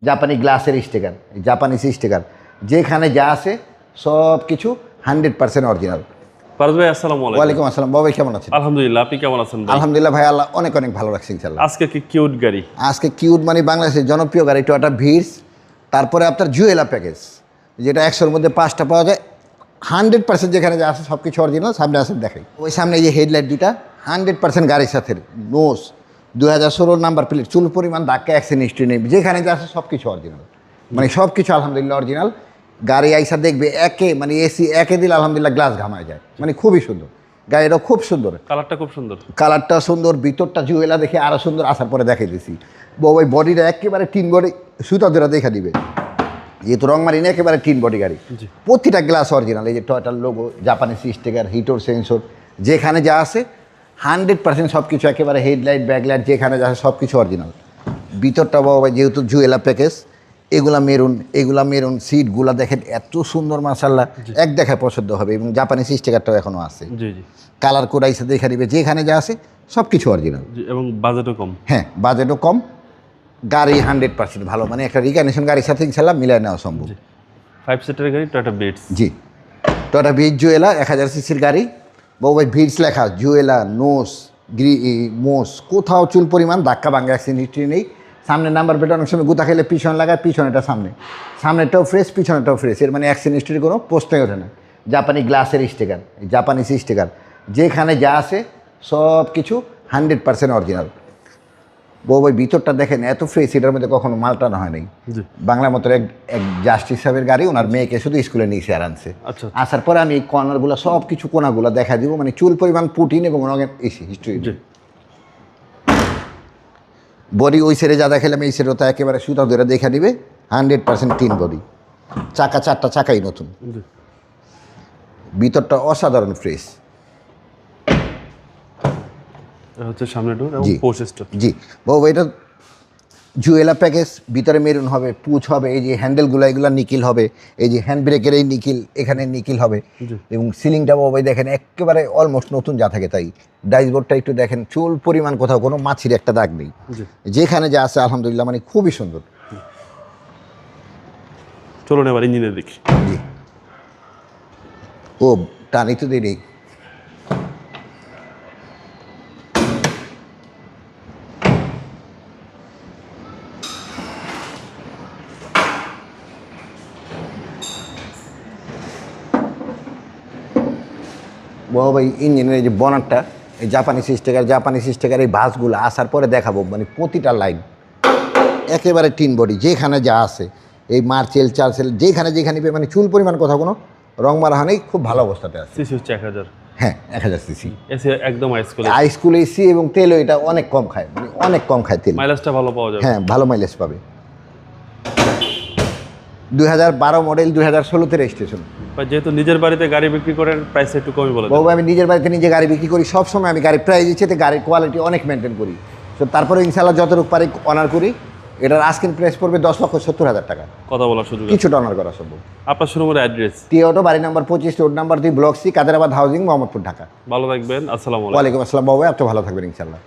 জাপানি গ্লাসের sticker, Japanese sticker, যেখানে যা আছে সব কিছু 100% অরিজিনাল। ফারুক ভাই আসসালামু আলাইকুম। ওয়ালাইকুম আসসালাম। বাবা ভাই কেমন আছেন? আলহামদুলিল্লাহ, আপনি কেমন আছেন ভাই? আলহামদুলিল্লাহ ভাই, আল্লাহ অনেক অনেক ভালো রাখছি ইনশাআল্লাহ। আজকে কি কিউট গাড়ি? আজকে কিউট মানে বাংলাদেশের জনপ্রিয় গাড়ি টয়োটা ভিটস, তারপরে আপনার জুয়েলা প্যাকেজ, যেটা 100-র মধ্যে 5টা পাওয়া যায়। 100% যেখানে যা আছে সব কিছু অরিজিনাল। সামনে আসেন দেখাই। ওই সামনে এই যে হেডলাইট দুইটা 100% গাড়ির সাথে নোস, 2016 নাম্বার প্লেট, চুল পরিমাণ ধাক্কা, অ্যাক্সিডেন্ট হিস্ট্রি নেই, যেখানে যা আছে সব কিছু অরিজিনাল, মানে সব কিছু আলহামদুলিল্লাহ অরিজিনাল। গাড়ি আইসা দেখবে একে, মানে এসি একে দিলে আলহামদুলিল্লাহ গ্লাস ঘামায় যায়, মানে খুবই সুন্দর গাড়িটা, খুব সুন্দর, কালারটা খুব সুন্দর, কালারটা সুন্দর, ভিতরটা জুয়েলা দেখে আরও সুন্দর। আসার পরে দেখাই দিছি ওই বডিটা একেবারে টিন বডি, সুতা ধরে দেখা দিবে, যেহেতু রং মারিনি, একেবারে টিন বডি গাড়ি, প্রতিটা গ্লাস অরিজিনাল। এই যে টয়োটার লোগো, জাপানিজ স্টিকার, হিটোর সেন্সর, যেখানে যা আছে 100% সব কিছু, একেবারে হেডলাইট ব্যাকলাইট যেখানে যা আছে সব কিছু অরিজিনাল। ভিতরটা বাবা যেহেতু জুয়েলা প্যাকেজ, এগুলা মেরুন, সিটগুলা দেখেন এত সুন্দর মাশাআল্লাহ, এক দেখায় পছন্দ হবে। এবং জাপানিজ স্টিকারটাও এখনও আছে, জি জি, কালার কোড আইসা দেখে দিবে, যেখানে যা আছে সব কিছু অরিজিনাল। এবং বাজেটও কম। হ্যাঁ, বাজেটও কম, গাড়ি 100% ভালো, মানে একটা রিকগনিশন গাড়ির সাথে ইনশাআল্লাহ মিলাই নেওয়া সম্ভব। 5 সিটারের গাড়ি টয়োটা ভিটস। জি, টয়োটা ভিটস জুয়েলা 1000 সিসির গাড়ি। বাবু ভাই ভিটস লেখা, জুয়েলা, নোস, মোস, কোথাও চুল পরিমাণ ধাক্কা ভাঙ্গা, অ্যাক্সিডেন্ট হিস্ট্রি নেই। সামনে নাম্বার প্লেট অনেক সময় গুতা খেলে পিছনে লাগায়, পিছনেটা সামনেটাও ফ্রেশ, পিছনেটাও ফ্রেশ, এর মানে অ্যাক্সিডেন্ট হিস্ট্রি কোনো প্রশ্নই ওঠে না। জাপানি গ্লাসের স্টিকার, জাপানিজ স্টিকার, যেখানে যা আছে সব কিছু 100% অরিজিনাল। বউ ভাই ভিতরটা দেখেন এত ফ্রেশ, এটার মধ্যে কখনো মালটানো হয় নাই। বাংলার মতো এক জাস্টিস সাহেবের গাড়ি, ওনার মেয়েকে শুধু স্কুলে নিয়ে এসে আর আনছে। আসার পরে আমি এই কর্নারগুলো সব কিছু কোনাগুলো দেখা দিব, মানে চুল পরিমাণ, পুটিন এবং রঙের এসি হিস্ট্রি। বডি ওই সাইডে যা দেখালাম এই সাইডে তো একেবারে সুতা ধরে দেখা দিবে, 100% ক্লিন বডি। চাকা 4টা চাকাই নতুন, ভিতরটা অসাধারণ ফ্রেশ। হচ্ছে সামনে ডোর এবং পোস্টের। জি বাবু, এটা জুয়েলা প্যাকেজ, ভিতরে মেরুন হবে, পুঁছ হবে, এই যে হ্যান্ডেলগুলো এগুলো নিকিল হবে, এই যে হ্যান্ড ব্রেকের এই নিকিল, এখানে নিকিল হবে। এবং সিলিংটা বাবু ভাই দেখেন একেবারে অলমোস্ট নতুন যা থাকে তাই। ডাইসবোর্ডটা একটু দেখেন, চুল পরিমাণ কোথাও কোনো মাছির একটা দাগ নেই, যেখানে যা আছে আলহামদুলিল্লাহ, মানে খুবই সুন্দর। চলুন এবার ইঞ্জিনে দেখি। জি, ও টানি তো দেরি। বাবা ভাই ইঞ্জিনের এই যে বনারটা, এই জাপানিজ স্টিকার, এই বাসগুলো আসার পরে দেখাবো, মানে প্রতিটা লাইন একেবারে টিন বডি, যেখানে যা আছে এই মার্চেল চার্সেল, যেখানে মানে চুল পরিমাণ কথা কোনো রং মারা হয় নাই, খুব ভালো অবস্থাতে আছে। সিসি হচ্ছে 1000। হ্যাঁ, 1000 সিসি এসি একদম হাইস্কুল এসি, এবং তেলও এটা অনেক কম খায়, মানে অনেক কম খায় তেল, মাইলেজটা ভালো পাওয়া যাবে। হ্যাঁ, ভালো মাইলেজ পাবে। 2012 মডেল, 2016-তে রেজিস্ট্রেশন। যেহেতু নিজের বাড়িতে গাড়ি বিক্রি করেন, প্রাইস একটু কমই বলে। বাবু আমি নিজের বাড়িতে নিজে গাড়ি বিক্রি করি, সবসময় আমি গাড়ির প্রাইস দিচ্ছি, গাড়ির কোয়ালিটি অনেক মেনটেন করি। তো তারপরে ইনশাআল্লাহ যতটুকু পারি অনার করি। এটার আস্কিং প্রাইস পড়বে 10,70,000 টাকা। কথা বলার সুযোগ, কিছুটা অনার করা সম্ভব। আপনার শোরুমের অ্যাড্রেস? টিঅটো, বাড়ি number 25, road number 2, block C, Kaderabad housing, Mohammadpur, Dhaka. ভালো থাকবেন। আসসালামু আলাইকুম। ওয়ালাইকুম আসসালাম বাবু, আপনি ভালো থাকবেন ইনশাআল্লাহ।